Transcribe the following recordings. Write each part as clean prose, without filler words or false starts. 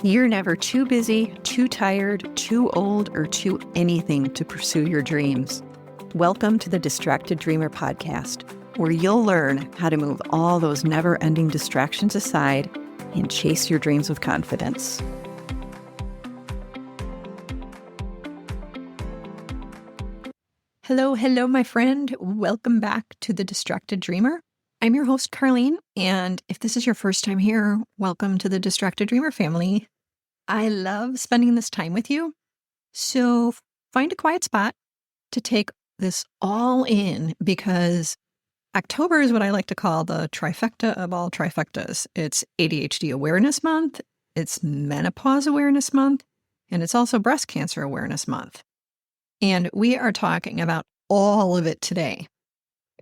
You're never too busy, too tired, too old, or too anything to pursue your dreams. Welcome to the Distracted Dreamer podcast, where you'll learn how to move all those never-ending distractions aside and chase your dreams with confidence. Hello, my friend. Welcome back to the Distracted Dreamer. I'm your host, Carlene, and if this is your first time here, welcome to the Distracted Dreamer family. I love spending this time with you, so find a quiet spot to take this all in, because October is what I like to call the trifecta of all trifectas. It's ADHD Awareness Month, it's Menopause Awareness Month, and it's also Breast Cancer Awareness Month. And we are talking about all of it today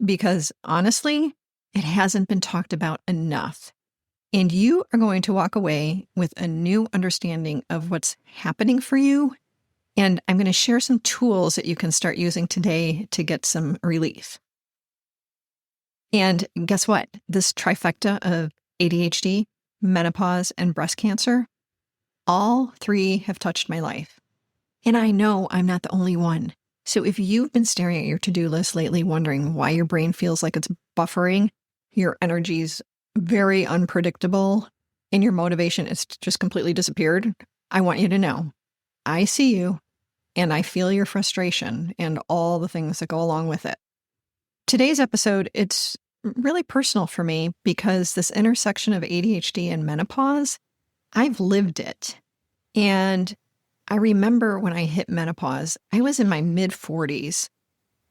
because, honestly, it hasn't been talked about enough. And you are going to walk away with a new understanding of what's happening for you. And I'm going to share some tools that you can start using today to get some relief. And guess what? This trifecta of ADHD, menopause, and breast cancer, all three have touched my life. And I know I'm not the only one. So if you've been staring at your to-do list lately, wondering why your brain feels like it's buffering, your energy's very unpredictable, and your motivation has just completely disappeared, I want you to know, I see you, and I feel your frustration and all the things that go along with it. Today's episode, it's really personal for me because this intersection of ADHD and menopause, I've lived it. And I remember when I hit menopause, I was in my mid-40s,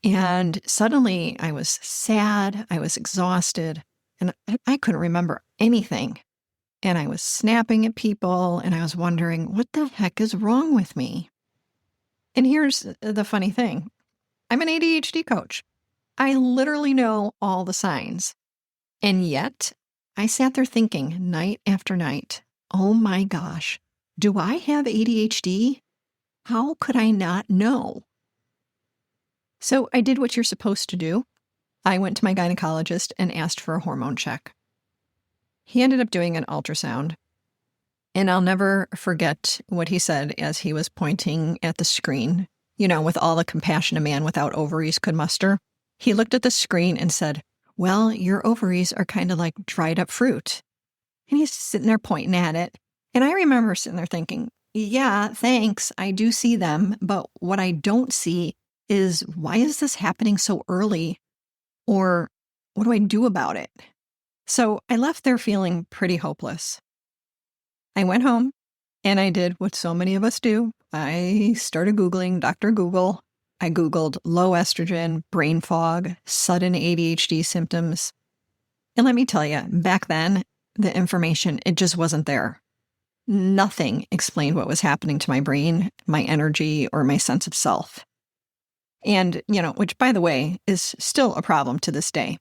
and suddenly I was sad, I was exhausted, and I couldn't remember anything. And I was snapping at people, and I was wondering, what the heck is wrong with me? And here's the funny thing. I'm an ADHD coach. I literally know all the signs. And yet, I sat there thinking night after night, oh my gosh, do I have ADHD? How could I not know? So I did what you're supposed to do. I went to my gynecologist and asked for a hormone check. He ended up doing an ultrasound. And I'll never forget what he said as he was pointing at the screen, with all the compassion a man without ovaries could muster. He looked at the screen and said, well, your ovaries are kind of like dried up fruit. And he's sitting there pointing at it. And I remember sitting there thinking, yeah, thanks, I do see them. But what I don't see is, why is this happening so early? Or what do I do about it? So I left there feeling pretty hopeless. I went home and I did what so many of us do. I started Googling Dr. Google. I Googled low estrogen, brain fog, sudden ADHD symptoms. And let me tell you, back then, the information, it just wasn't there. Nothing explained what was happening to my brain, my energy, or my sense of self. And, which, by the way, is still a problem to this day.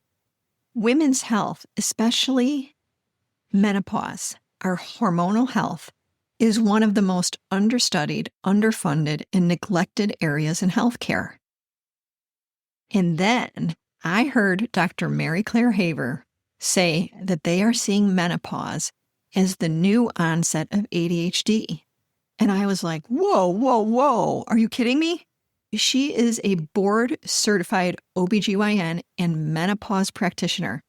Women's health, especially menopause, our hormonal health, is one of the most understudied, underfunded, and neglected areas in healthcare. And then I heard Dr. Mary Claire Haver say that they are seeing menopause as the new onset of ADHD. And I was like, whoa, are you kidding me? She is a board-certified OBGYN and menopause practitioner.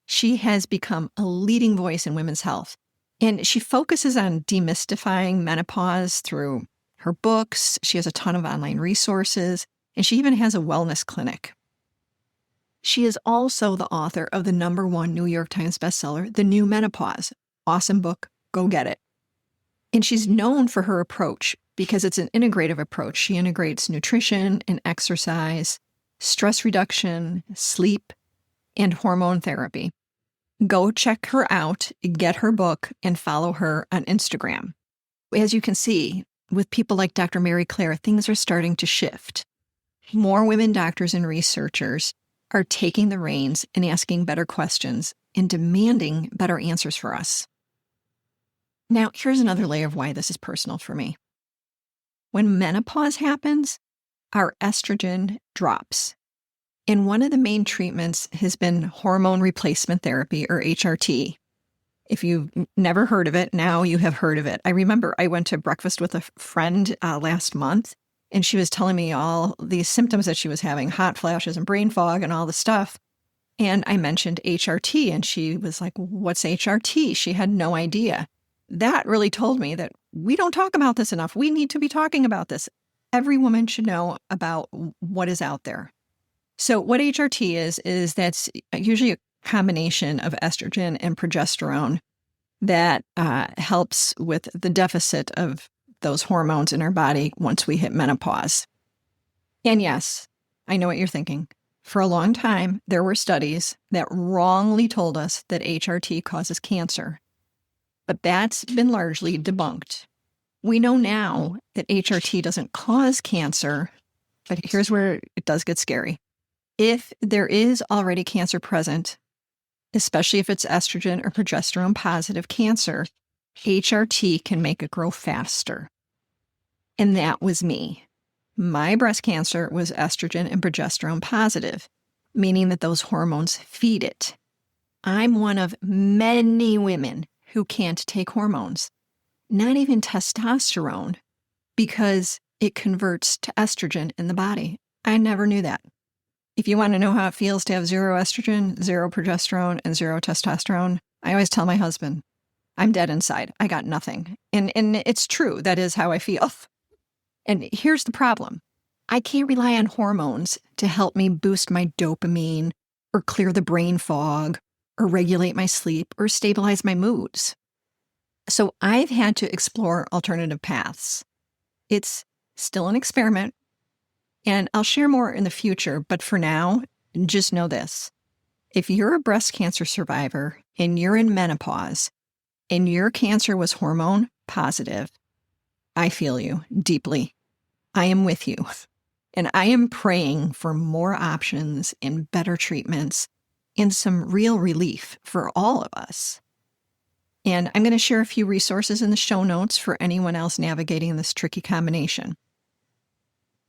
She has become a leading voice in women's health. And she focuses on demystifying menopause through her books. She has a ton of online resources, and she even has a wellness clinic. She is also the author of the #1 New York Times bestseller, The New Menopause. Awesome book. Go get it. And she's known for her approach because it's an integrative approach. She integrates nutrition and exercise, stress reduction, sleep, and hormone therapy. Go check her out, get her book, and follow her on Instagram. As you can see, with people like Dr. Mary Claire, things are starting to shift. More women doctors and researchers are taking the reins and asking better questions and demanding better answers for us. Now, here's another layer of why this is personal for me. When menopause happens, our estrogen drops. And one of the main treatments has been hormone replacement therapy, or HRT. If you've never heard of it, now you have heard of it. I remember I went to breakfast with a friend last month, and she was telling me all these symptoms that she was having, hot flashes and brain fog and all the stuff. And I mentioned HRT, and she was like, what's HRT? She had no idea. That really told me that we don't talk about this enough. We need to be talking about this. Every woman should know about what is out there. So what HRT is that's usually a combination of estrogen and progesterone that helps with the deficit of those hormones in our body once we hit menopause. And yes, I know what you're thinking. For a long time, there were studies that wrongly told us that HRT causes cancer, but that's been largely debunked. We know now that HRT doesn't cause cancer, but here's where it does get scary. If there is already cancer present, especially if it's estrogen or progesterone positive cancer, HRT can make it grow faster. And that was me. My breast cancer was estrogen and progesterone positive, meaning that those hormones feed it. I'm one of many women who can't take hormones, not even testosterone, because it converts to estrogen in the body. I never knew that. If you want to know how it feels to have 0 estrogen, 0 progesterone, and 0 testosterone, I always tell my husband, I'm dead inside. I got nothing. And it's true. That is how I feel. And here's the problem. I can't rely on hormones to help me boost my dopamine or clear the brain fog or regulate my sleep or stabilize my moods. So I've had to explore alternative paths. It's still an experiment, and I'll share more in the future, but for now, just know this. If you're a breast cancer survivor and you're in menopause and your cancer was hormone positive, I feel you deeply. I am with you. And I am praying for more options and better treatments and some real relief for all of us. And I'm going to share a few resources in the show notes for anyone else navigating this tricky combination.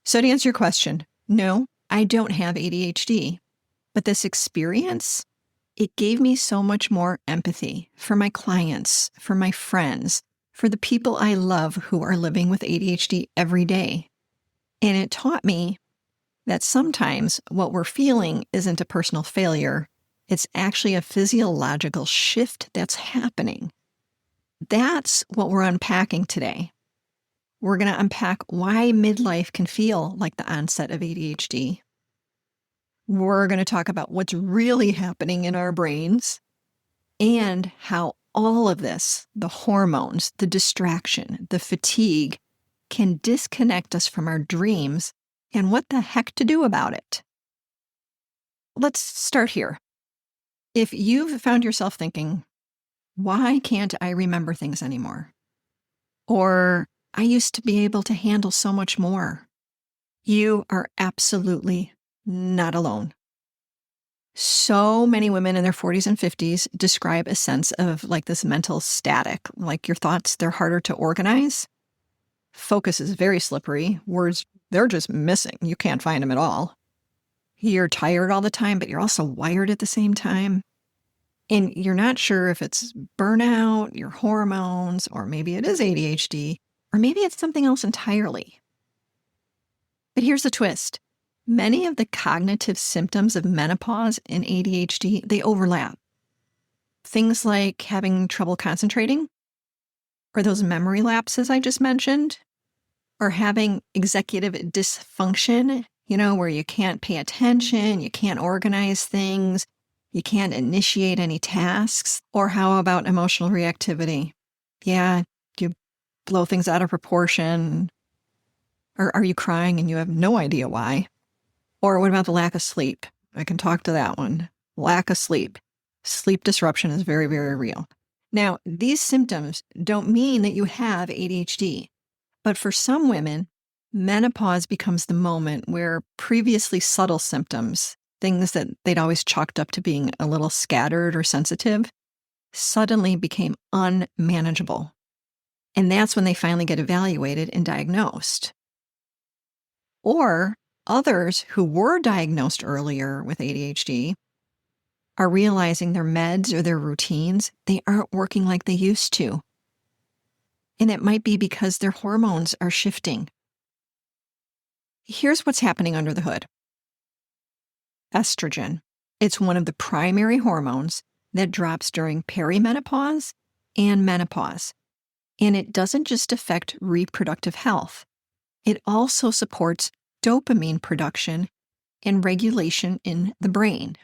So to answer your question, no, I don't have ADHD, but this experience, it gave me so much more empathy for my clients, for my friends, for the people I love who are living with ADHD every day. And it taught me that sometimes what we're feeling isn't a personal failure. It's actually a physiological shift that's happening. That's what we're unpacking today. We're going to unpack why midlife can feel like the onset of ADHD. We're going to talk about what's really happening in our brains and how all of this, the hormones, the distraction, the fatigue, can disconnect us from our dreams and what the heck to do about it. Let's start here. If you've found yourself thinking, why can't I remember things anymore? Or I used to be able to handle so much more. You are absolutely not alone. So many women in their 40s and 50s describe a sense of like this mental static, like your thoughts, they're harder to organize. Focus is very slippery. Words, they're just missing. You can't find them at all. You're tired all the time, but you're also wired at the same time. And you're not sure if it's burnout, your hormones, or maybe it is ADHD, or maybe it's something else entirely. But here's the twist. Many of the cognitive symptoms of menopause and ADHD, they overlap. Things like having trouble concentrating, or those memory lapses I just mentioned, or having executive dysfunction, where you can't pay attention, you can't organize things, you can't initiate any tasks. Or how about emotional reactivity? Yeah, you blow things out of proportion. Or are you crying and you have no idea why? Or what about the lack of sleep? I can talk to that one. Lack of sleep. Sleep disruption is very, very real. Now, these symptoms don't mean that you have ADHD, but for some women, menopause becomes the moment where previously subtle symptoms, things that they'd always chalked up to being a little scattered or sensitive, suddenly became unmanageable. And that's when they finally get evaluated and diagnosed. Or others who were diagnosed earlier with ADHD, are realizing their meds or their routines, they aren't working like they used to. And it might be because their hormones are shifting. Here's what's happening under the hood. Estrogen. It's one of the primary hormones that drops during perimenopause and menopause. And it doesn't just affect reproductive health. It also supports dopamine production and regulation in the brain.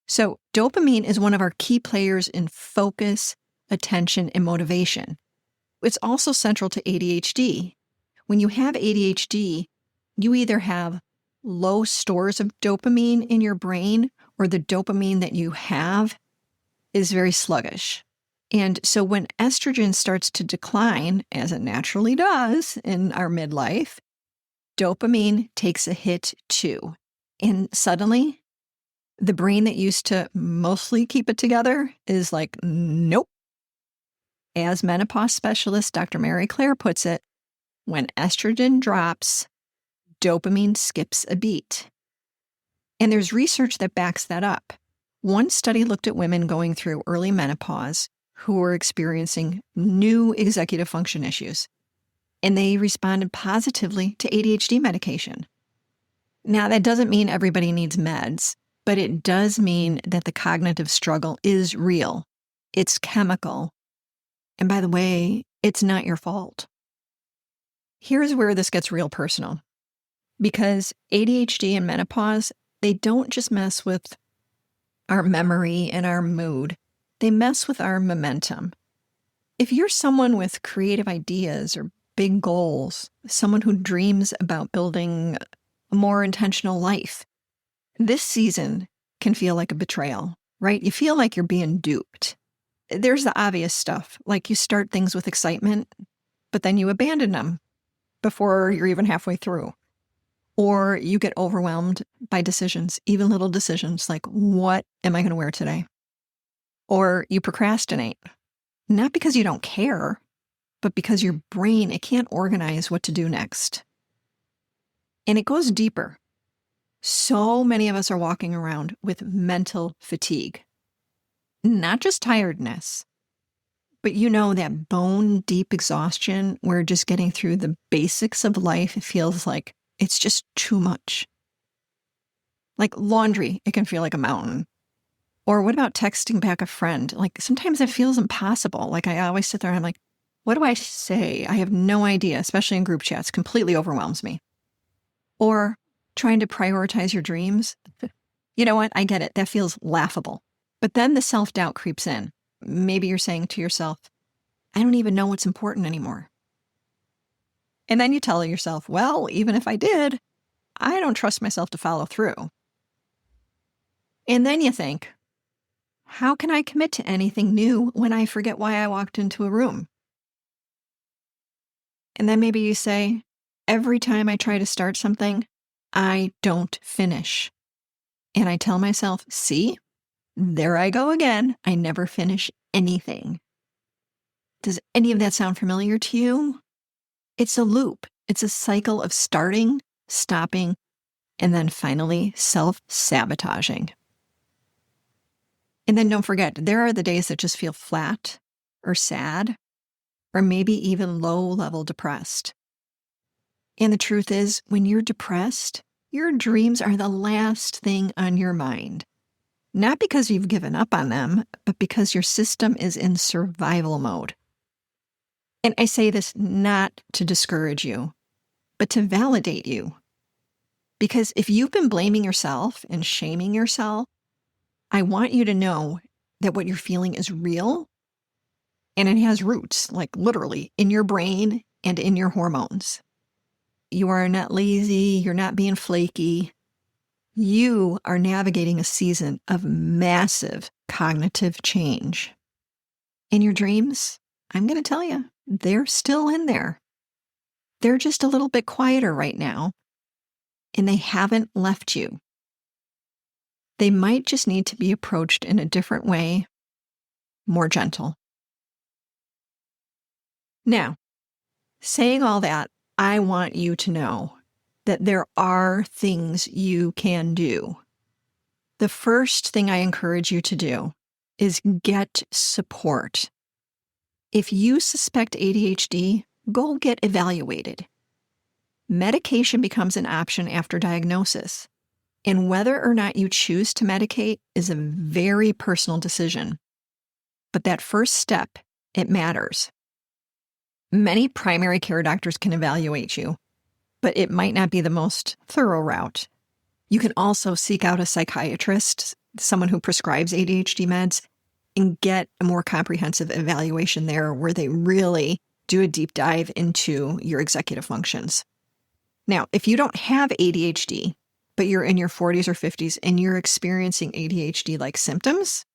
So dopamine is one of our key players in focus, attention, and motivation. It's also central to ADHD. When you have ADHD, you either have low stores of dopamine in your brain, or the dopamine that you have is very sluggish. And so when estrogen starts to decline, as it naturally does in our midlife, dopamine takes a hit too. And suddenly, the brain that used to mostly keep it together is like, nope. As menopause specialist Dr. Mary Claire puts it, when estrogen drops, dopamine skips a beat. And there's research that backs that up. One study looked at women going through early menopause who were experiencing new executive function issues, and they responded positively to ADHD medication. Now, that doesn't mean everybody needs meds, but it does mean that the cognitive struggle is real. It's chemical. And by the way, it's not your fault. Here's where this gets real personal. Because ADHD and menopause, they don't just mess with our memory and our mood. They mess with our momentum. If you're someone with creative ideas or big goals, someone who dreams about building a more intentional life, this season can feel like a betrayal, right? You feel like you're being duped. There's the obvious stuff, like you start things with excitement, but then you abandon them before you're even halfway through. Or you get overwhelmed by decisions, even little decisions like, what am I going to wear today? Or you procrastinate, not because you don't care, but because your brain, it can't organize what to do next. And it goes deeper. So many of us are walking around with mental fatigue, not just tiredness, but that bone deep exhaustion where just getting through the basics of life, it feels like it's just too much. Like laundry, it can feel like a mountain. Or what about texting back a friend? Like sometimes it feels impossible. Like I always sit there and I'm like, what do I say? I have no idea, especially in group chats, completely overwhelms me. Or trying to prioritize your dreams. You know what? I get it. That feels laughable. But then the self-doubt creeps in. Maybe you're saying to yourself, I don't even know what's important anymore. And then you tell yourself, well, even if I did, I don't trust myself to follow through. And then you think, how can I commit to anything new when I forget why I walked into a room? And then maybe you say, every time I try to start something, I don't finish. And I tell myself, see, there I go again. I never finish anything. Does any of that sound familiar to you? It's a loop. It's a cycle of starting, stopping, and then finally self-sabotaging. And then don't forget, there are the days that just feel flat or sad, or maybe even low-level depressed. And the truth is, when you're depressed, your dreams are the last thing on your mind. Not because you've given up on them, but because your system is in survival mode. And I say this not to discourage you, but to validate you. Because if you've been blaming yourself and shaming yourself, I want you to know that what you're feeling is real and it has roots, like literally, in your brain and in your hormones. You are not lazy, you're not being flaky. You are navigating a season of massive cognitive change. And your dreams, I'm going to tell you, they're still in there. They're just a little bit quieter right now, and they haven't left you. They might just need to be approached in a different way, more gentle. Now, saying all that, I want you to know that there are things you can do. The first thing I encourage you to do is get support. If you suspect ADHD, go get evaluated. Medication becomes an option after diagnosis, and whether or not you choose to medicate is a very personal decision. But that first step, it matters. Many primary care doctors can evaluate you, but it might not be the most thorough route. You can also seek out a psychiatrist, someone who prescribes ADHD meds, and get a more comprehensive evaluation there where they really do a deep dive into your executive functions. Now, if you don't have ADHD, but you're in your 40s or 50s and you're experiencing ADHD-like symptoms,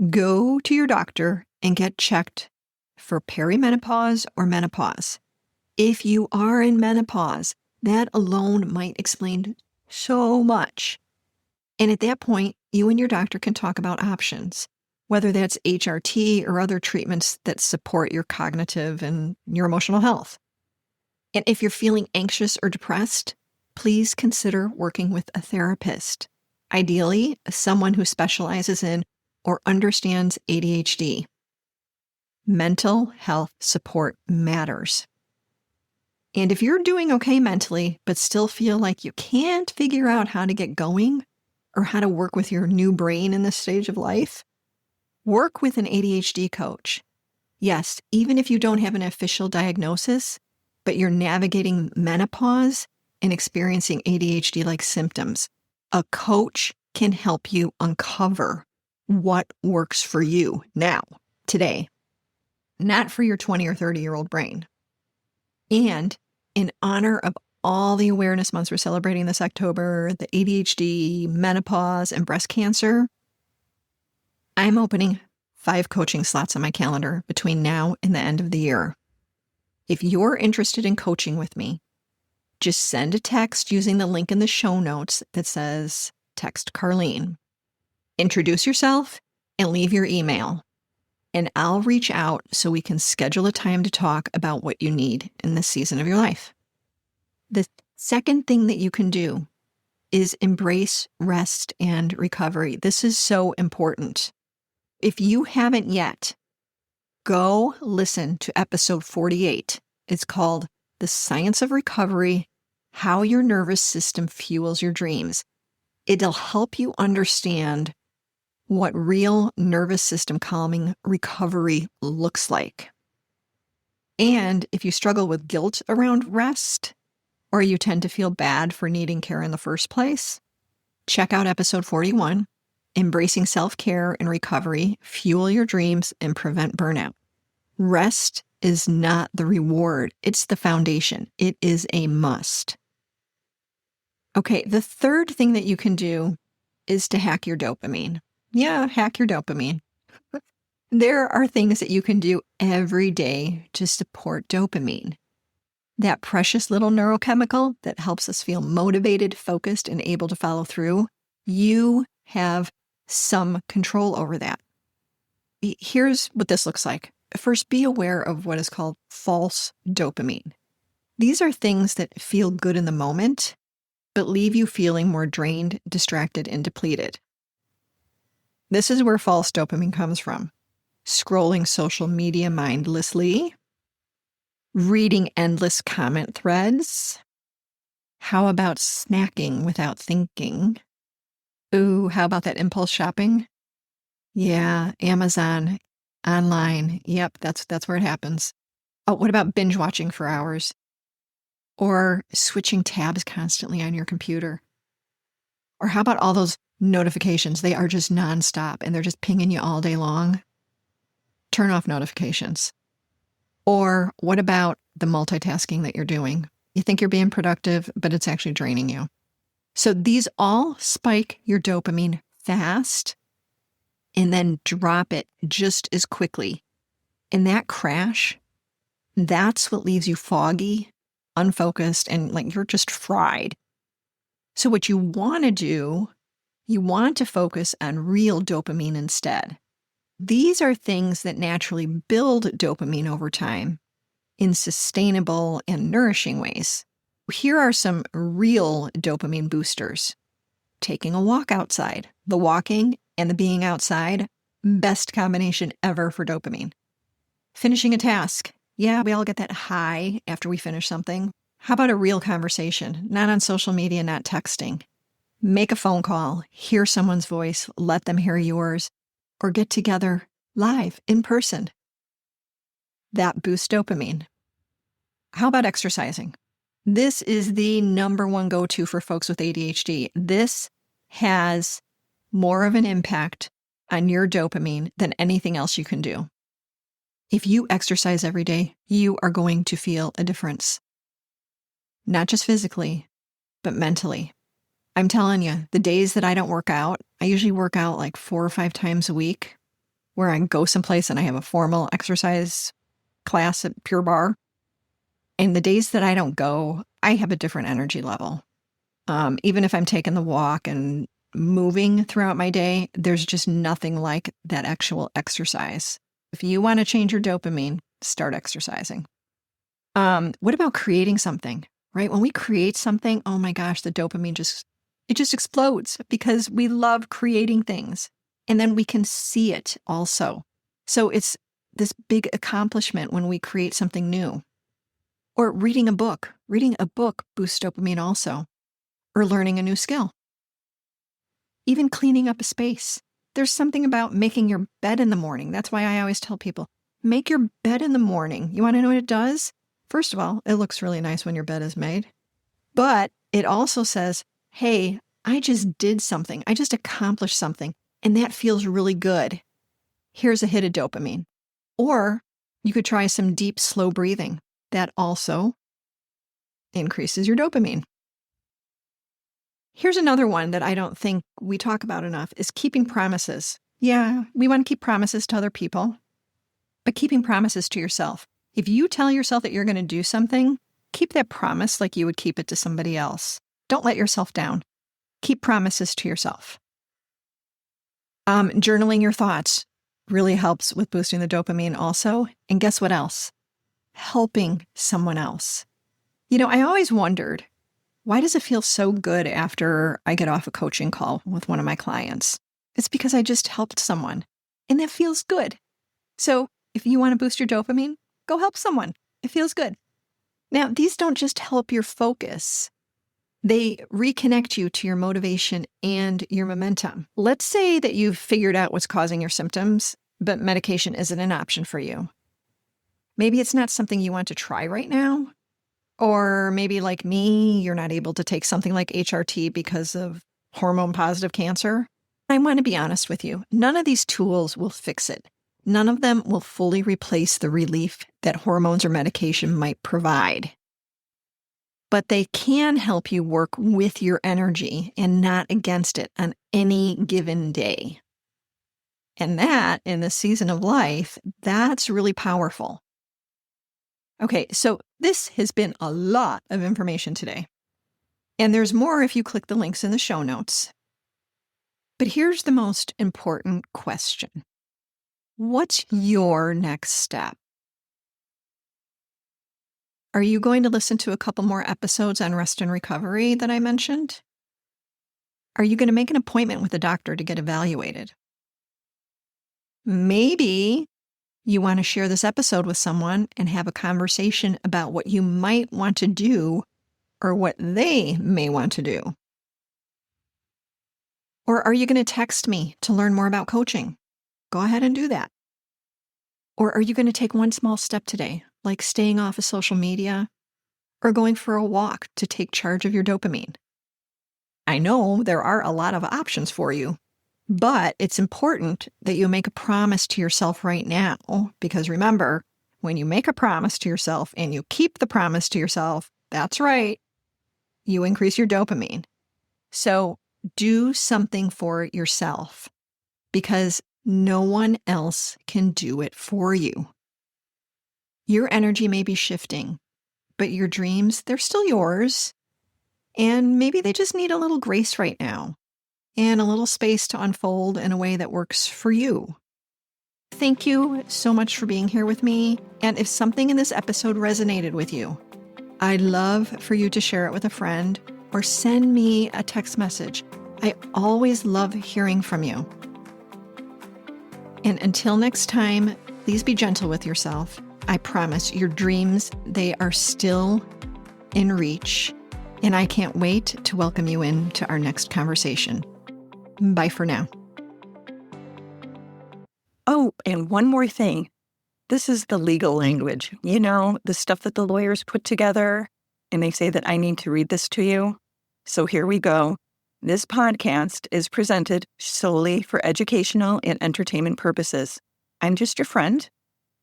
go to your doctor and get checked for perimenopause or menopause. If you are in menopause, that alone might explain so much. And at that point, you and your doctor can talk about options, whether that's HRT or other treatments that support your cognitive and your emotional health. And if you're feeling anxious or depressed, please consider working with a therapist, ideally someone who specializes in or understands ADHD. Mental health support matters. And if you're doing okay mentally, but still feel like you can't figure out how to get going or how to work with your new brain in this stage of life, work with an ADHD coach. Yes, even if you don't have an official diagnosis, but you're navigating menopause and experiencing ADHD-like symptoms, a coach can help you uncover what works for you now, today, not for your 20 or 30-year-old brain. And in honor of all the awareness months we're celebrating this October, the ADHD, menopause, and breast cancer, I'm opening 5 coaching slots on my calendar between now and the end of the year. If you're interested in coaching with me, just send a text using the link in the show notes that says, text Carlene. Introduce yourself and leave your email, and I'll reach out so we can schedule a time to talk about what you need in this season of your life. The second thing that you can do is embrace rest and recovery. This is so important. If you haven't yet, go listen to episode 48. It's called The Science of Recovery, How Your Nervous System Fuels Your Dreams. It'll help you understand what real nervous system calming recovery looks like. And if you struggle with guilt around rest, or you tend to feel bad for needing care in the first place, check out episode 41, Embracing Self-Care and Recovery, Fuel Your Dreams, and Prevent Burnout. Rest is not the reward. It's the foundation. It is a must. Okay, the third thing that you can do is to hack your dopamine. Yeah, hack your dopamine. There are things that you can do every day to support dopamine. That precious little neurochemical that helps us feel motivated, focused, and able to follow through. You have some control over that. Here's what this looks like. First, be aware of what is called false dopamine. These are things that feel good in the moment, but leave you feeling more drained, distracted, and depleted. This is where false dopamine comes from. Scrolling social media mindlessly, reading endless comment threads. How about snacking without thinking? Ooh, how about that impulse shopping? Yeah, Amazon, online. Yep, that's where it happens. Oh, what about binge watching for hours? Or switching tabs constantly on your computer? Or how about all those notifications? They are just nonstop and they're just pinging you all day long. Turn off notifications. Or what about the multitasking that you're doing? You think you're being productive, but it's actually draining you. So these all spike your dopamine fast and then drop it just as quickly. And that crash, that's what leaves you foggy, unfocused, and like you're just fried. So what you want to do, you want to focus on real dopamine instead. These are things that naturally build dopamine over time in sustainable and nourishing ways. Here are some real dopamine boosters. taking a walk outside. The walking and the being outside, best combination ever for dopamine. Finishing a task. Yeah, we all get that high after we finish something. How about a real conversation? Not on social media, not texting. Make a phone call, hear someone's voice, let them hear yours, or get together live, in person. That boosts dopamine. How about exercising? This is the number one go-to for folks with ADHD. This has more of an impact on your dopamine than anything else you can do. If you exercise every day, you are going to feel a difference. Not just physically, but mentally. I'm telling you, the days that I don't work out, I usually work out like 4 or 5 times a week, where I go someplace and I have a formal exercise class at Pure Barre. And the days that I don't go, I have a different energy level. Even if I'm taking the walk and moving throughout my day, there's just nothing like that actual exercise. If you want to change your dopamine, start exercising. What about creating something, right? When we create something, oh my gosh, the dopamine just explodes because we love creating things. And then we can see it also. So it's this big accomplishment when we create something new. Or reading a book. Reading a book boosts dopamine also. Or learning a new skill. Even cleaning up a space. There's something about making your bed in the morning. That's why I always tell people, make your bed in the morning. You want to know what it does? First of all, it looks really nice when your bed is made. But it also says, hey, I just did something. I just accomplished something. And that feels really good. Here's a hit of dopamine. Or you could try some deep, slow breathing. That also increases your dopamine. Here's another one that I don't think we talk about enough is keeping promises. Yeah, we want to keep promises to other people, but keeping promises to yourself. If you tell yourself that you're going to do something, keep that promise like you would keep it to somebody else. Don't let yourself down. Keep promises to yourself. Journaling your thoughts really helps with boosting the dopamine also. And guess what else? Helping someone else. You know, I always wondered, why does it feel so good after I get off a coaching call with one of my clients? It's because I just helped someone, and that feels good. So if you want to boost your dopamine, go help someone. It feels good. Now, these don't just help your focus. They reconnect you to your motivation and your momentum. Let's say that you've figured out what's causing your symptoms, but medication isn't an option for you. Maybe it's not something you want to try right now. Or maybe like me, you're not able to take something like HRT because of hormone-positive cancer. I want to be honest with you. None of these tools will fix it. None of them will fully replace the relief that hormones or medication might provide. But they can help you work with your energy and not against it on any given day. And that, in this season of life, that's really powerful. Okay, so this has been a lot of information today. And there's more if you click the links in the show notes. But here's the most important question. What's your next step? Are you going to listen to a couple more episodes on rest and recovery that I mentioned? Are you going to make an appointment with a doctor to get evaluated? Maybe you want to share this episode with someone and have a conversation about what you might want to do or what they may want to do. Or are you going to text me to learn more about coaching? Go ahead and do that. Or are you going to take one small step today, like staying off of social media or going for a walk to take charge of your dopamine? I know there are a lot of options for you, but it's important that you make a promise to yourself right now, because remember, when you make a promise to yourself and you keep the promise to yourself, that's right, you increase your dopamine. So do something for yourself, because no one else can do it for you. Your energy may be shifting, but your dreams, they're still yours. And maybe they just need a little grace right now and a little space to unfold in a way that works for you. Thank you so much for being here with me. And if something in this episode resonated with you, I'd love for you to share it with a friend or send me a text message. I always love hearing from you. And until next time, please be gentle with yourself. I promise your dreams, they are still in reach. And I can't wait to welcome you into our next conversation. Bye for now. Oh, and one more thing. This is the legal language. You know, the stuff that the lawyers put together, and they say that I need to read this to you. So here we go. This podcast is presented solely for educational and entertainment purposes. I'm just your friend.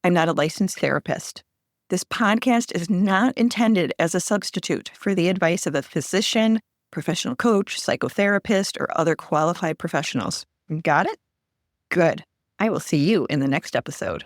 I'm not a licensed therapist. This podcast is not intended as a substitute for the advice of a physician, professional coach, psychotherapist, or other qualified professionals. Got it? Good. I will see you in the next episode.